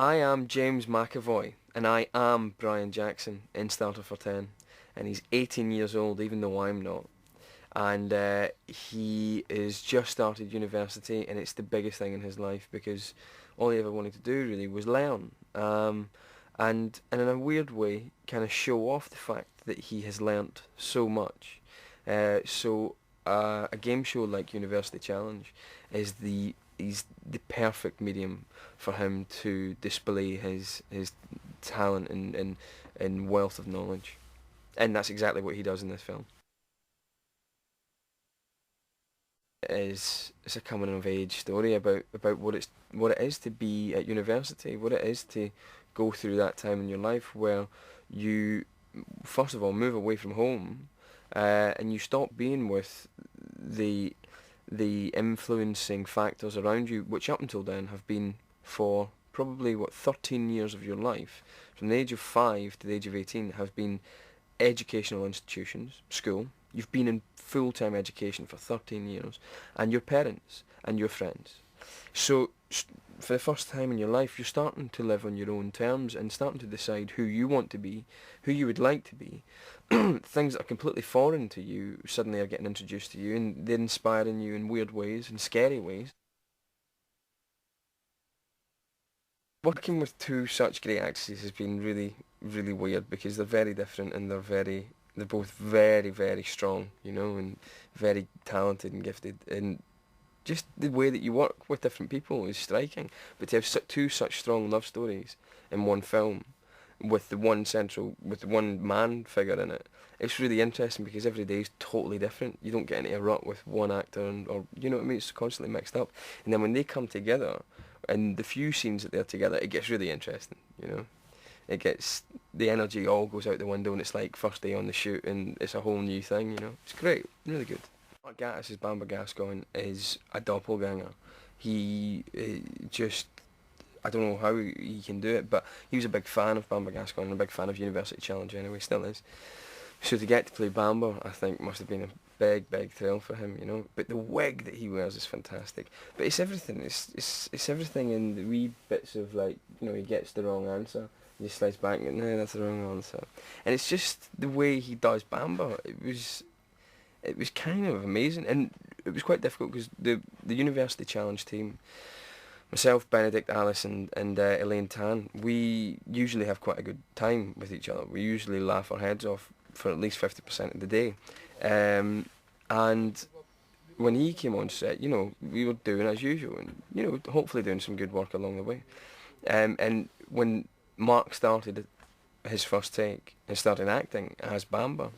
I am James McAvoy, and I am Brian Jackson in Starter for 10. And he's 18 years old, even though I'm not. And he has just started university, and it's the biggest thing in his life because all he ever wanted to do really was learn. And in a weird way, kind of show off the fact that he has learnt so much. A game show like University Challenge is the perfect medium for him to display his talent and wealth of knowledge, and that's exactly what he does in this film. It's a coming of age story about what it is to be at university, what it is to go through that time in your life where you first of all move away from home, and you stop being with the the influencing factors around you, which up until then have been for probably 13 years of your life, from the age of 5 to the age of 18, have been educational institutions, school. You've been in full-time education for 13 years, and your parents and your friends. So for the first time in your life, you're starting to live on your own terms and starting to decide who you want to be, who you would like to be. Things that are completely foreign to you suddenly are getting introduced to you, and they're inspiring you in weird ways and scary ways. Working with two such great actresses has been really, really weird because they're very different and they're both very, very strong, and very talented and gifted. And just the way that you work with different people is striking. But to have two such strong love stories in one film, with the one man figure in it, it's really interesting because every day is totally different. You don't get into a rut with one actor, or you know what I mean. It's constantly mixed up. And then when they come together, and the few scenes that they're together, it gets really interesting. It gets the energy all goes out the window, and it's like first day on the shoot, and it's a whole new thing. It's great, really good. Mark Gatiss' Bamber Gascoigne is a doppelganger. He just, I don't know how he can do it, but he was a big fan of Bamber Gascoigne and a big fan of University Challenge anyway, still is. So to get to play Bamber, I think must have been a big, big thrill for him. But the wig that he wears is fantastic. But it's everything. It's everything in the wee bits of he gets the wrong answer. He just slides back and no, that's the wrong answer. And it's just the way he does Bamber. It was kind of amazing, and it was quite difficult because the University Challenge team, myself, Benedict, Alice, and Elaine Tan, we usually have quite a good time with each other. We usually laugh our heads off for at least 50% of the day. And when he came on set, we were doing as usual, and hopefully doing some good work along the way. And when Mark started his first take and started acting as Bamber,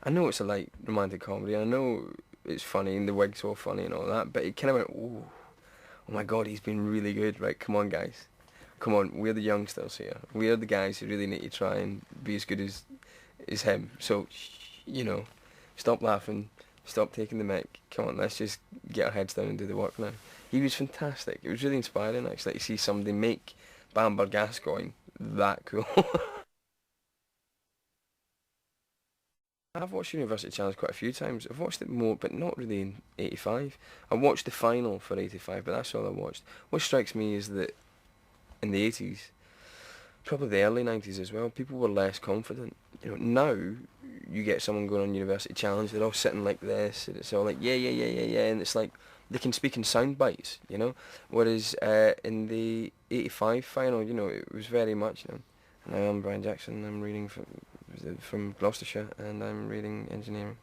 I know it's a light romantic comedy. I know it's funny and the wig's so funny and all that, but it kind of went, ooh, oh my god, he's been really good. Right, come on, guys. Come on, we're the youngsters here. We're the guys who really need to try and be as good as him. So, stop laughing, stop taking the mic. Come on, let's just get our heads down and do the work now. He was fantastic. It was really inspiring, actually, to see somebody make Bamber Gascoigne that cool. I've watched University Challenge quite a few times. I've watched it more, but not really in 85. I watched the final for 85, but that's all I watched. What strikes me is that in the 80s, probably the early 90s as well, people were less confident. Now you get someone going on University Challenge, they're all sitting like this, and it's all like, yeah, yeah, yeah, yeah, yeah, and it's like they can speak in sound bites. Whereas in the 85 final, it was very much, and I am Brian Jackson, I'm reading from Gloucestershire, and I'm reading engineering.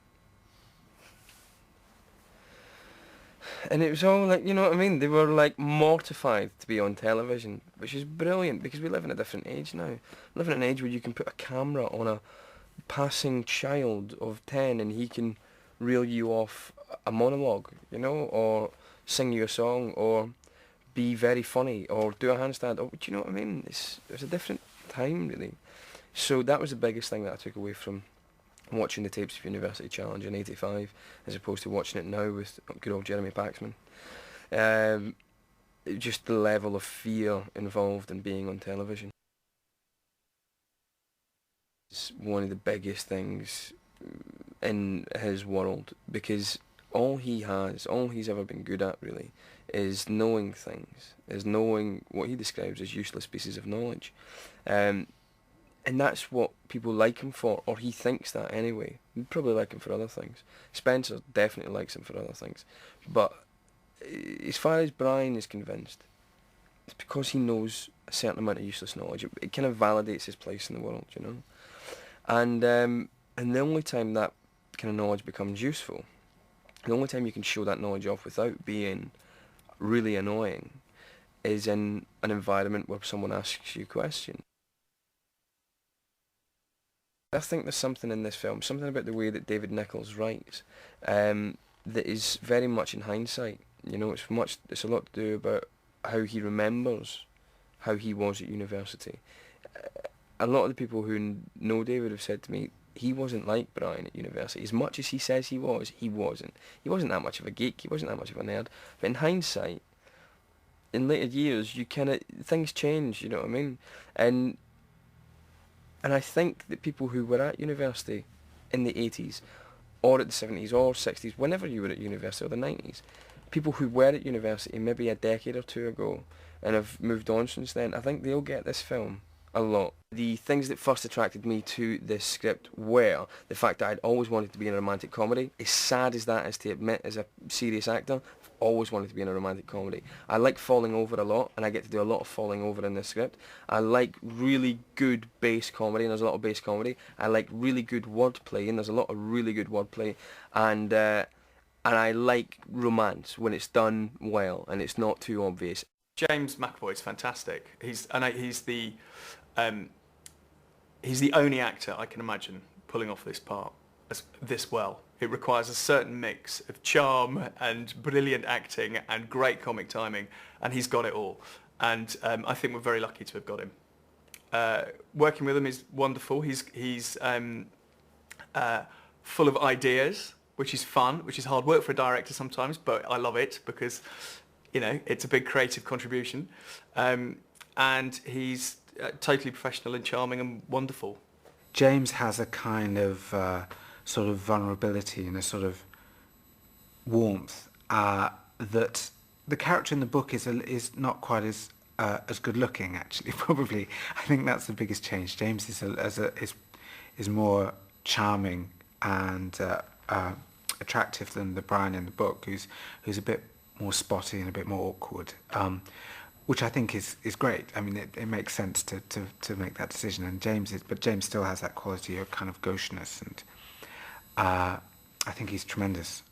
And it was all like, you know what I mean? They were like mortified to be on television, which is brilliant because we live in a different age now. We live in an age where you can put a camera on a passing child of 10 and he can reel you off a monologue, or sing you a song, or be very funny, or do a handstand. Or, do you know what I mean? It was a different time, really. So that was the biggest thing that I took away from watching the tapes of University Challenge in 85 as opposed to watching it now with good old Jeremy Paxman. Um, just the level of fear involved in being on television. It's one of the biggest things in his world because all he's ever been good at really is knowing things, is knowing what he describes as useless pieces of knowledge. And that's what people like him for, or he thinks that anyway. You'd probably like him for other things. Spencer definitely likes him for other things. But as far as Brian is convinced, it's because he knows a certain amount of useless knowledge. It kind of validates his place in the world, you know. And the only time that kind of knowledge becomes useful, the only time you can show that knowledge off without being really annoying, is in an environment where someone asks you a question. I think there's something in this film, something about the way that David Nichols writes, that is very much in hindsight. You know, it's a lot to do about how he remembers how he was at university. A lot of the people who know David have said to me, he wasn't like Brian at university. As much as he says he was, he wasn't. He wasn't that much of a geek, he wasn't that much of a nerd. But in hindsight, in later years, things change, you know what I mean? And I think that people who were at university in the 80s, or at the 70s, or 60s, whenever you were at university, or the 90s, people who were at university maybe a decade or two ago and have moved on since then, I think they'll get this film a lot. The things that first attracted me to this script were the fact that I'd always wanted to be in a romantic comedy. As sad as that is to admit as a serious actor, I've always wanted to be in a romantic comedy. I like falling over a lot, and I get to do a lot of falling over in this script. I like really good bass comedy, and there's a lot of bass comedy. I like really good wordplay, and there's a lot of really good wordplay. And I like romance when it's done well and it's not too obvious. James McAvoy is fantastic. He's the only actor I can imagine pulling off this part this well. It requires a certain mix of charm and brilliant acting and great comic timing, and he's got it all. And I think we're very lucky to have got him. Working with him is wonderful. He's full of ideas, which is fun, which is hard work for a director sometimes, but I love it because, you know, it's a big creative contribution. And he's totally professional and charming and wonderful. James has a kind of sort of vulnerability and a sort of warmth that the character in the book is not quite as good looking, actually. Probably, I think that's the biggest change. James is more charming and attractive than the Brian in the book, who's a bit more spotty and a bit more awkward. Which I think is great. I mean, it makes sense to make that decision. And James still has that quality of kind of gaucheness, and I think he's tremendous.